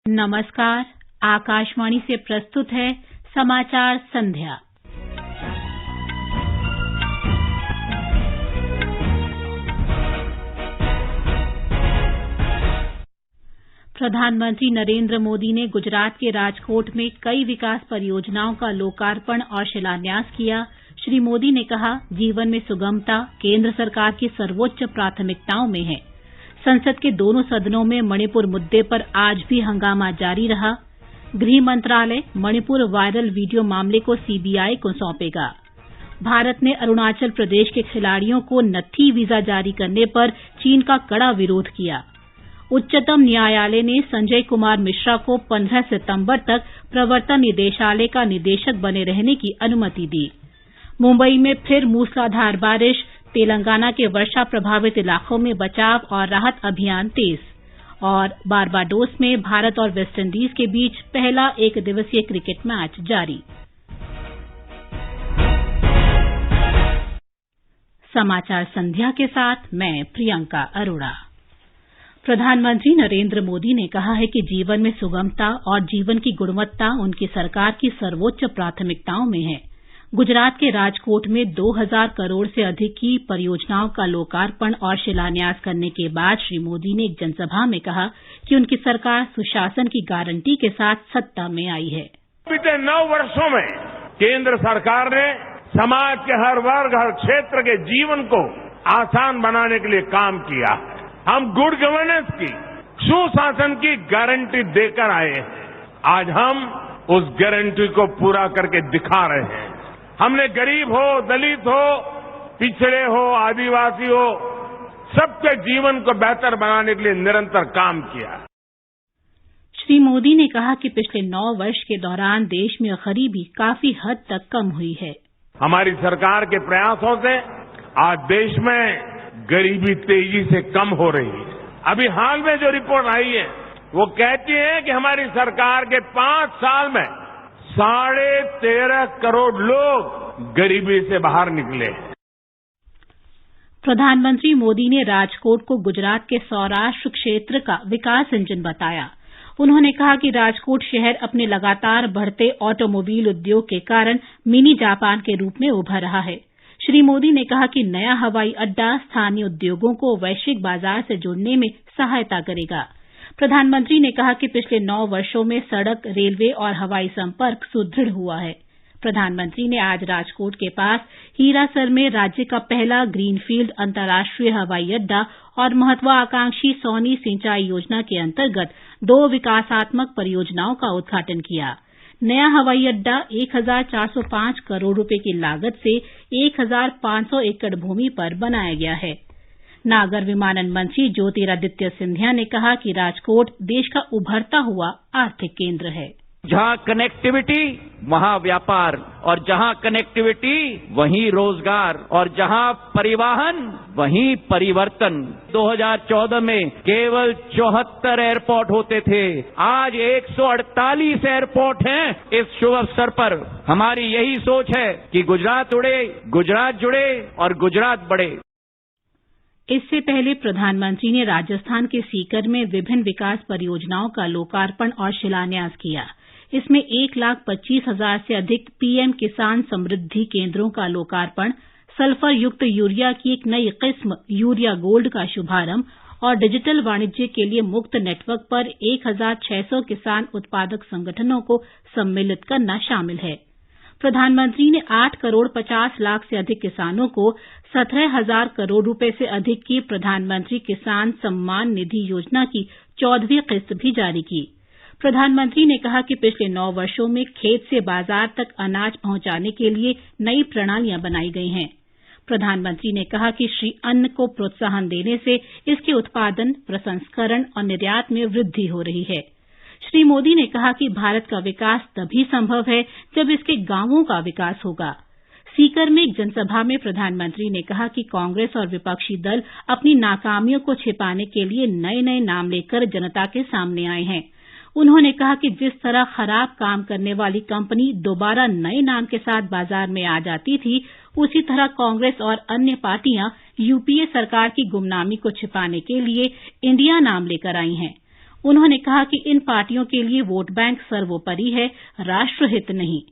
नमस्कार। आकाशवाणी से प्रस्तुत है समाचार संध्या। प्रधानमंत्री नरेंद्र मोदी ने गुजरात के राजकोट में कई विकास परियोजनाओं का लोकार्पण और शिलान्यास किया। श्री मोदी ने कहा, जीवन में सुगमता केंद्र सरकार की सर्वोच्च प्राथमिकताओं में है। संसद के दोनों सदनों में मणिपुर मुद्दे पर आज भी हंगामा जारी रहा। गृह मंत्रालय मणिपुर वायरल वीडियो मामले को सीबीआई को सौंपेगा। भारत ने अरुणाचल प्रदेश के खिलाड़ियों को नत्थी वीजा जारी करने पर चीन का कड़ा विरोध किया। उच्चतम न्यायालय ने संजय कुमार मिश्रा को 15 सितंबर तक प्रवर्तन निदेशालय का निदेशक बने रहने की अनुमति दी। मुंबई में फिर मूसलाधार बारिश, तेलंगाना के वर्षा प्रभावित इलाकों में बचाव और राहत अभियान तेज। और बारबाडोस में भारत और वेस्टइंडीज के बीच पहला एक दिवसीय क्रिकेट मैच जारी। समाचार संध्या के साथ मैं प्रियंका अरोड़ा। प्रधानमंत्री नरेंद्र मोदी ने कहा है कि जीवन में सुगमता और जीवन की गुणवत्ता उनकी सरकार की सर्वोच्च प्राथमिकताओं में है। गुजरात के राजकोट में 2000 करोड़ से अधिक की परियोजनाओं का लोकार्पण और शिलान्यास करने के बाद श्री मोदी ने एक जनसभा में कहा कि उनकी सरकार सुशासन की गारंटी के साथ सत्ता में आई है। बीते 9 वर्षों में केंद्र सरकार ने समाज के हर वर्ग, हर क्षेत्र के जीवन को आसान बनाने के लिए काम किया है। हम गुड गवर्नेंस की, सुशासन की गारंटी देकर आए हैं। आज हम उस गारंटी को पूरा करके दिखा रहे हैं। हमने गरीब हो, दलित हो, पिछड़े हो, आदिवासी हो, सबके जीवन को बेहतर बनाने के लिए निरंतर काम किया। श्री मोदी ने कहा कि पिछले 9 वर्ष के दौरान देश में गरीबी काफी हद तक कम हुई है। हमारी सरकार के प्रयासों से आज देश में गरीबी तेजी से कम हो रही है। अभी हाल में जो रिपोर्ट आई है वो कहती है कि हमारी सरकार के 5 साल में 13.5 करोड़ लोग गरीबी से बाहर निकले। प्रधानमंत्री मोदी ने राजकोट को गुजरात के सौराष्ट्र क्षेत्र का विकास इंजन बताया। उन्होंने कहा कि राजकोट शहर अपने लगातार बढ़ते ऑटोमोबाइल उद्योग के कारण मिनी जापान के रूप में उभर रहा है। श्री मोदी ने कहा कि नया हवाई अड्डा स्थानीय उद्योगों को वैश्विक बाजार से जुड़ने में सहायता करेगा। प्रधानमंत्री ने कहा कि पिछले 9 वर्षों में सड़क, रेलवे और हवाई संपर्क सुदृढ़ हुआ है। प्रधानमंत्री ने आज राजकोट के पास हीरासर में राज्य का पहला ग्रीनफील्ड अंतर्राष्ट्रीय हवाई अड्डा और महत्वाकांक्षी सोनी सिंचाई योजना के अंतर्गत 2 विकासात्मक परियोजनाओं का उद्घाटन किया। नया हवाई अड्डा 1405 करोड़ रुपए की लागत से 1500 एकड़ भूमि पर बनाया गया है। नागर विमानन मंत्री ज्योतिरादित्य सिंधिया ने कहा कि राजकोट देश का उभरता हुआ आर्थिक केंद्र है। जहां कनेक्टिविटी वहां व्यापार, और जहां कनेक्टिविटी वहीं रोजगार, और जहां परिवहन वहीं परिवर्तन। 2014 में केवल 74 एयरपोर्ट होते थे, आज 148 एयरपोर्ट हैं। इस शुभ अवसर पर हमारी यही सोच है कि गुजरात उड़े, गुजरात जुड़े और गुजरात बढ़े। इससे पहले प्रधानमंत्री ने राजस्थान के सीकर में विभिन्न विकास परियोजनाओं का लोकार्पण और शिलान्यास किया। इसमें 1,25,000 से अधिक पीएम किसान समृद्धि केंद्रों का लोकार्पण, सल्फर युक्त यूरिया की एक नई किस्म यूरिया गोल्ड का शुभारंभ और डिजिटल वाणिज्य के लिए मुक्त नेटवर्क पर 1,600 किसान उत्पादक संगठनों को सम्मिलित करना शामिल है। प्रधानमंत्री ने 8 करोड़ 50 लाख से अधिक किसानों को 17,000 करोड़ रुपए से अधिक की प्रधानमंत्री किसान सम्मान निधि योजना की 14वीं किस्त भी जारी की। प्रधानमंत्री ने कहा कि पिछले 9 वर्षों में खेत से बाजार तक अनाज पहुंचाने के लिए नई प्रणालियां बनाई गई हैं। प्रधानमंत्री ने कहा कि श्री अन्न को प्रोत्साहन देने से इसके उत्पादन, प्रसंस्करण और निर्यात में वृद्धि हो रही है। श्री मोदी ने कहा कि भारत का विकास तभी संभव है जब इसके गांवों का विकास होगा। सीकर में एक जनसभा में प्रधानमंत्री ने कहा कि कांग्रेस और विपक्षी दल अपनी नाकामियों को छिपाने के लिए नए-नए नाम लेकर जनता के सामने आए हैं। उन्होंने कहा कि जिस तरह खराब काम करने वाली कंपनी दोबारा नए नाम के साथ बाजार में आ जाती थी, उसी तरह कांग्रेस और अन्य पार्टियां यूपीए सरकार की गुमनामी को छिपाने के लिए इंडिया नाम लेकर आई हैं। उन्होंने कहा कि इन पार्टियों के लिए वोट बैंक सर्वोपरि है, राष्ट्रहित नहीं।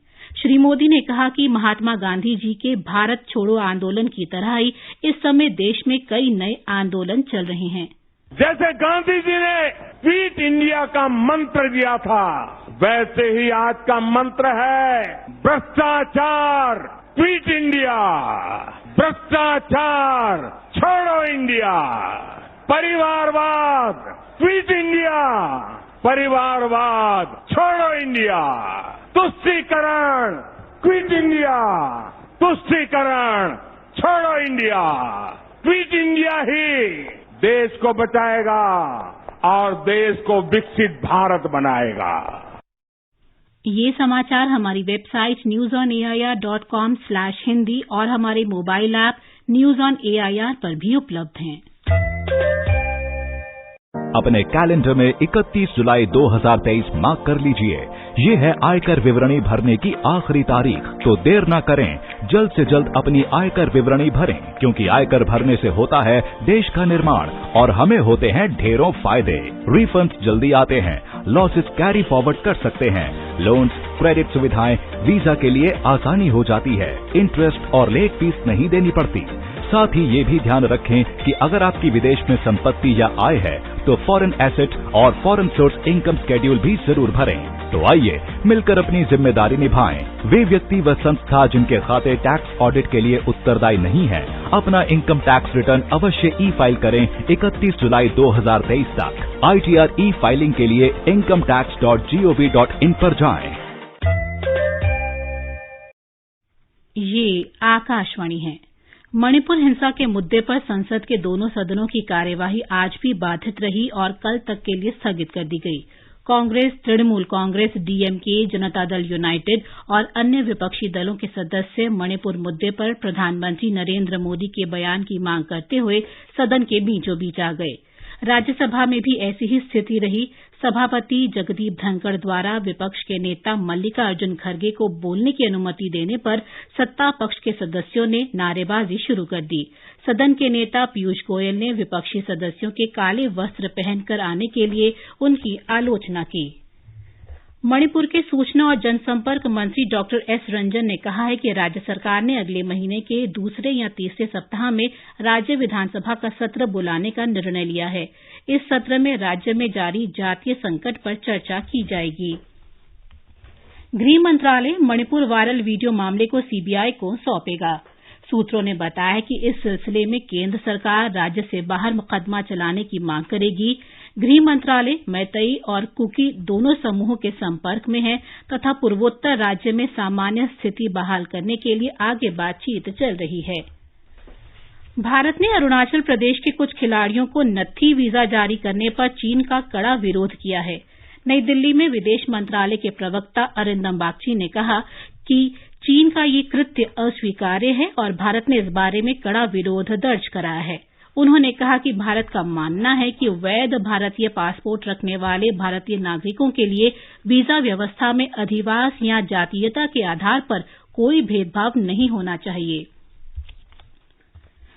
श्री मोदी ने कहा कि महात्मा गांधी जी के भारत छोड़ो आंदोलन की तरह ही इस समय देश में कई नए आंदोलन चल रहे हैं। जैसे गांधी जी ने क्विट इंडिया का मंत्र दिया था, वैसे ही आज का मंत्र है भ्रष्टाचार क्विट इंडिया, भ्रष्टाचार छोड़ो इंडिया, परिवारवाद क्विट इंडिया, परिवारवाद छोड़ो इंडिया, तुष्टीकरण क्विट इंडिया, तुष्टीकरण छोड़ो इंडिया। क्विट इंडिया ही देश को बचाएगा और देश को विकसित भारत बनाएगा। ये समाचार हमारी वेबसाइट newsonair.com/hindi और हमारे mobile app news on AIR पर भी उपलब्ध हैं। अपने कैलेंडर में 31 जुलाई 2023 मार्क कर लीजिए। ये है आयकर विवरणी भरने की आखिरी तारीख, तो देर ना करें, जल्द से जल्द अपनी आयकर विवरणी भरें, क्योंकि आयकर भरने से होता है देश का निर्माण और हमें होते हैं ढेरों फायदे। रिफंड्स जल्दी आते हैं, लॉसेस कैरी फॉरवर्ड कर सकते हैं, लोन्स, क्रेडिट सुविधाएं, वीजा के लिए आसानी हो जाती है, इंटरेस्ट और लेट फीस नहीं देनी पड़ती। साथ ही ये भी ध्यान रखें कि अगर आपकी विदेश में संपत्ति या आय है तो फॉरेन एसेट और फॉरेन सोर्स इनकम शेड्यूल भी जरूर भरें। तो आइए मिलकर अपनी जिम्मेदारी निभाएं। वे व्यक्ति व संस्था जिनके खाते टैक्स ऑडिट के लिए उत्तरदायी नहीं है, अपना इनकम टैक्स रिटर्न अवश्य ई फाइल करें 31 जुलाई 2023 तक। ITR ई फाइलिंग के लिए incometax.gov.in पर जाएं। ये आकाशवाणी है। मणिपुर हिंसा के मुद्दे पर संसद के दोनों सदनों की कार्यवाही आज भी बाधित रही और कल तक के लिए स्थगित कर दी गई। कांग्रेस, तृणमूल कांग्रेस, DMK, जनता दल यूनाइटेड और अन्य विपक्षी दलों के सदस्य मणिपुर मुद्दे पर प्रधानमंत्री नरेंद्र मोदी के बयान की मांग करते हुए सदन के बीचों बीच आ गए। राज्यसभा में भी ऐसी ही स्थिति रही। सभापति जगदीप धनखड़ द्वारा विपक्ष के नेता मल्लिकार्जुन खड़गे को बोलने की अनुमति देने पर सत्ता पक्ष के सदस्यों ने नारेबाजी शुरू कर दी। सदन के नेता पीयूष गोयल ने विपक्षी सदस्यों के काले वस्त्र पहनकर आने के लिए उनकी आलोचना की। मणिपुर के सूचना और जनसंपर्क मंत्री डॉक्टर एस रंजन ने कहा है कि राज्य सरकार ने अगले महीने के दूसरे या तीसरे सप्ताह में राज्य विधानसभा का सत्र बुलाने का निर्णय लिया है। इस सत्र में राज्य में जारी जातीय संकट पर चर्चा की जाएगी। गृह मंत्रालय मणिपुर वायरल वीडियो मामले को CBI को सौंपेगा। सूत्रों ने बताया कि इस सिलसिले में केंद्र सरकार राज्य से बाहर मुकदमा चलाने की मांग करेगी। गृह मंत्रालय मैतेई और कुकी दोनों समूहों के संपर्क में है तथा पूर्वोत्तर राज्य में सामान्य स्थिति बहाल करने के लिए आगे बातचीत चल रही है। भारत ने अरुणाचल प्रदेश के कुछ खिलाड़ियों को नत्थी वीजा जारी करने पर चीन का कड़ा विरोध किया है। नई दिल्ली में विदेश मंत्रालय के प्रवक्ता अरिंदम बागची ने कहा कि चीन का ये कृत्य अस्वीकार्य है और भारत ने इस बारे में कड़ा विरोध दर्ज कराया है। उन्होंने कहा कि भारत का मानना है कि वैध भारतीय पासपोर्ट रखने वाले भारतीय नागरिकों के लिए वीजा व्यवस्था में अधिवास या जातीयता के आधार पर कोई भेदभाव नहीं होना चाहिए।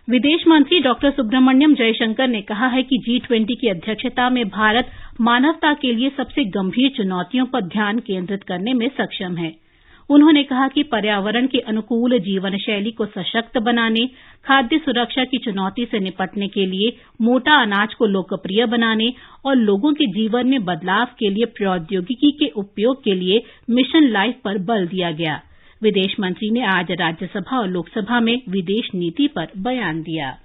विदेश मंत्री डॉक्टर सुब्रमण्यम जयशंकर ने कहा है कि G20 की अध्यक्षता में भारत मानवता के लिए सबसे गंभीर चुनौतियों पर ध्यान केंद्रित करने में सक्षम है। उन्होंने कहा कि पर्यावरण के अनुकूल जीवन शैली को सशक्त बनाने, खाद्य सुरक्षा की चुनौती से निपटने के लिए मोटा अनाज को लोकप्रिय बनाने और लोगों के जीवन में बदलाव के लिए प्रौद्योगिकी के उपयोग के लिए मिशन लाइफ पर बल दिया गया। विदेश मंत्री ने आज राज्यसभा और लोकसभा में विदेश नीति पर बयान दिया।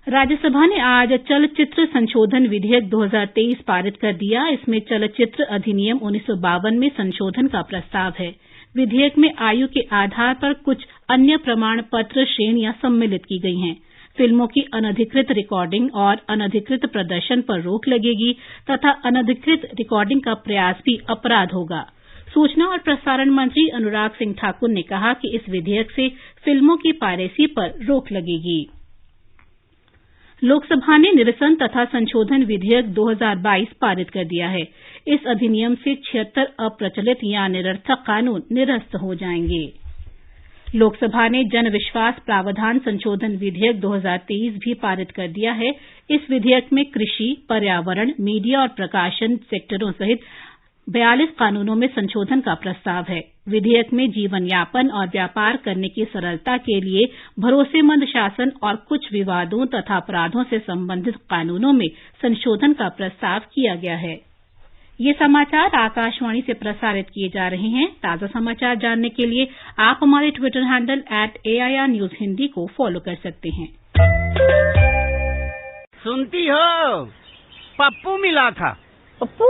राज्यसभा ने आज चलचित्र संशोधन विधेयक 2023 पारित कर दिया। इसमें चलचित्र अधिनियम 1952 में संशोधन का प्रस्ताव है। विधेयक में आयु के आधार पर कुछ अन्य प्रमाण पत्र श्रेणियां सम्मिलित की गई हैं। फिल्मों की अनधिकृत रिकॉर्डिंग और अनधिकृत प्रदर्शन पर रोक लगेगी तथा अनधिकृत रिकॉर्डिंग का प्रयास भी अपराध होगा। सूचना और प्रसारण मंत्री अनुराग सिंह ठाकुर ने कहा कि इस विधेयक से फिल्मों की पायरेसी पर रोक लगेगी। लोकसभा ने निरसन तथा संशोधन विधेयक 2022 पारित कर दिया है। इस अधिनियम से 76 अप्रचलित या निरर्थक कानून निरस्त हो जाएंगे। लोकसभा ने जन विश्वास प्रावधान संशोधन विधेयक 2023 भी पारित कर दिया है। इस विधेयक में कृषि, पर्यावरण, मीडिया और प्रकाशन सेक्टरों सहित 42 कानूनों में संशोधन का प्रस्ताव है। विधेयक में जीवन यापन और व्यापार करने की सरलता के लिए भरोसेमंद शासन और कुछ विवादों तथा अपराधों से संबंधित कानूनों में संशोधन का प्रस्ताव किया गया है। ये समाचार आकाशवाणी से प्रसारित किए जा रहे हैं। ताजा समाचार जानने के लिए आप हमारे Twitter handle @AIR News Hindi को फॉलो कर सकते हैं। सुनती हो, पप्पू मिला था। पप्पू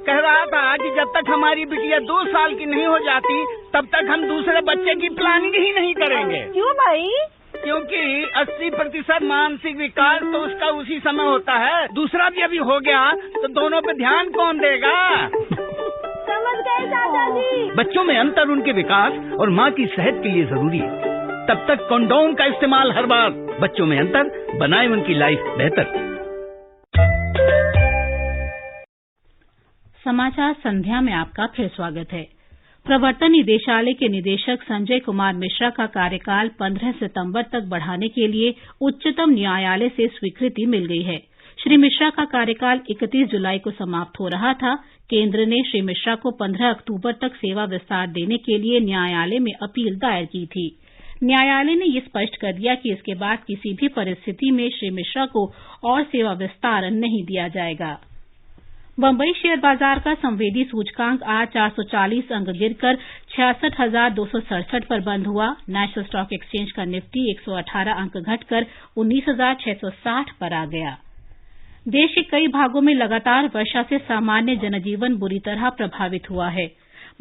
कह रहा था कि जब तक हमारी बिटिया 2 साल की नहीं हो जाती तब तक हम दूसरे बच्चे की प्लानिंग ही नहीं करेंगे। क्यों भाई? क्योंकि 80% मानसिक विकास तो उसका उसी समय होता है। दूसरा भी अभी हो गया तो दोनों पे ध्यान कौन देगा? समझ गए दादाजी। बच्चों में अंतर उनके विकास और माँ की सेहत के लिए जरूरी है। तब तक कंडोम का इस्तेमाल हर बार। बच्चों में अंतर बनाए उनकी लाइफ बेहतर। समाचार संध्या में आपका फिर स्वागत है। प्रवर्तन निदेशालय के निदेशक संजय कुमार मिश्रा का कार्यकाल 15 सितंबर तक बढ़ाने के लिए उच्चतम न्यायालय से स्वीकृति मिल गई है। श्री मिश्रा का कार्यकाल 31 जुलाई को समाप्त हो रहा था। केंद्र ने श्री मिश्रा को 15 अक्टूबर तक सेवा विस्तार देने के लिए न्यायालय में अपील दायर की थी। न्यायालय ने ये स्पष्ट कर दिया कि इसके बाद किसी भी परिस्थिति में श्री मिश्रा को और सेवा विस्तार नहीं दिया जाएगा। बंबई शेयर बाजार का संवेदी सूचकांक आज 440 अंक गिरकर 66,267 पर बंद हुआ। नेशनल स्टॉक एक्सचेंज का निफ्टी 118 अंक घटकर 19,660 पर आ गया। देश के कई भागों में लगातार वर्षा से सामान्य जनजीवन बुरी तरह प्रभावित हुआ है।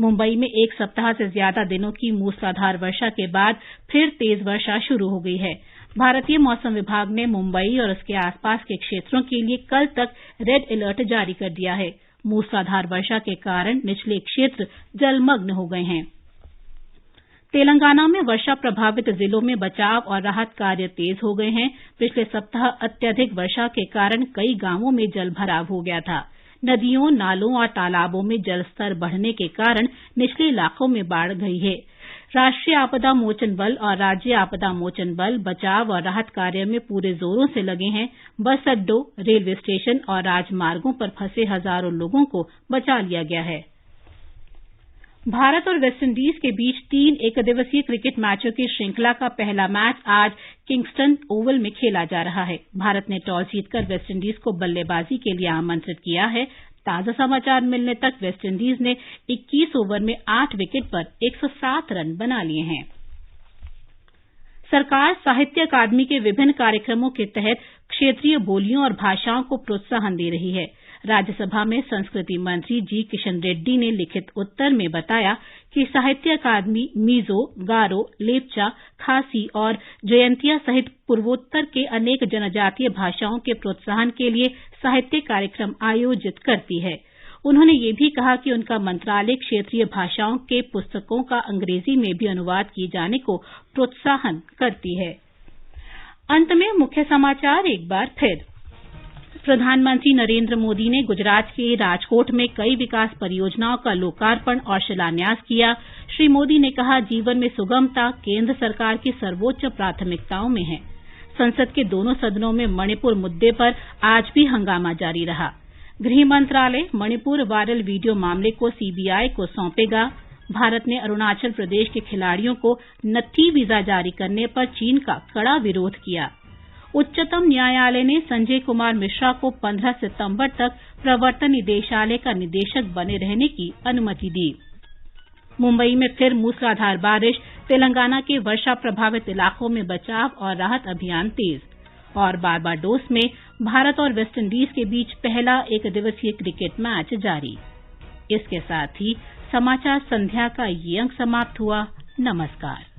मुंबई में एक सप्ताह से ज्यादा दिनों की मूसलाधार वर्षा के बाद फिर तेज वर्षा शुरू हो गई है। भारतीय मौसम विभाग ने मुंबई और उसके आसपास के क्षेत्रों के लिए कल तक रेड अलर्ट जारी कर दिया है। मूसलाधार वर्षा के कारण निचले क्षेत्र जलमग्न हो गए हैं। तेलंगाना में वर्षा प्रभावित जिलों में बचाव और राहत कार्य तेज हो गए हैं। पिछले सप्ताह अत्यधिक वर्षा के कारण कई गांवों में जलभराव हो गया था। नदियों, नालों और तालाबों में जलस्तर बढ़ने के कारण निचले इलाकों में बाढ़ गई है। राष्ट्रीय आपदा मोचन बल और राज्य आपदा मोचन बल बचाव और राहत कार्य में पूरे जोरों से लगे हैं। बस अड्डों, रेलवे स्टेशन और राजमार्गों पर फंसे हजारों लोगों को बचा लिया गया है। भारत और वेस्टइंडीज के बीच 3 एकदिवसीय क्रिकेट मैचों की श्रृंखला का पहला मैच आज किंगस्टन ओवल में खेला जा रहा है। भारत ने टॉस जीतकर वेस्टइंडीज को बल्लेबाजी के लिए आमंत्रित किया है। ताजा समाचार मिलने तक वेस्टइंडीज ने 21 ओवर में 8 विकेट पर 107 रन बना लिए हैं। सरकार साहित्य अकादमी के विभिन्न कार्यक्रमों के तहत क्षेत्रीय बोलियों और भाषाओं को प्रोत्साहन दे रही है। राज्यसभा में संस्कृति मंत्री जी किशन रेड्डी ने लिखित उत्तर में बताया कि साहित्य अकादमी मिजो, गारो, लेप्चा, खासी और जयंतिया सहित पूर्वोत्तर के अनेक जनजातीय भाषाओं के प्रोत्साहन के लिए साहित्य कार्यक्रम आयोजित करती है। उन्होंने ये भी कहा कि उनका मंत्रालय क्षेत्रीय भाषाओं के पुस्तकों का अंग्रेजी में भी अनुवाद किए जाने को प्रोत्साहन करती है। अंत में मुख्य समाचार एक बार फिर। प्रधानमंत्री नरेंद्र मोदी ने गुजरात के राजकोट में कई विकास परियोजनाओं का लोकार्पण और शिलान्यास किया। श्री मोदी ने कहा, जीवन में सुगमता केंद्र सरकार की सर्वोच्च प्राथमिकताओं में है। संसद के दोनों सदनों में मणिपुर मुद्दे पर आज भी हंगामा जारी रहा। गृह मंत्रालय मणिपुर वायरल वीडियो मामले को सीबीआई को सौंपेगा। भारत ने अरुणाचल प्रदेश के खिलाड़ियों को नत्थी वीजा जारी करने पर चीन का कड़ा विरोध किया। उच्चतम न्यायालय ने संजय कुमार मिश्रा को 15 सितंबर तक प्रवर्तन निदेशालय का निदेशक बने रहने की अनुमति दी। मुंबई में फिर मूसलाधार बारिश, तेलंगाना के वर्षा प्रभावित इलाकों में बचाव और राहत अभियान तेज। और बारबाडोस में भारत और वेस्टइंडीज के बीच पहला एकदिवसीय क्रिकेट मैच जारी। इसके साथ ही समाचार संध्या का ये अंक समाप्त हुआ। नमस्कार।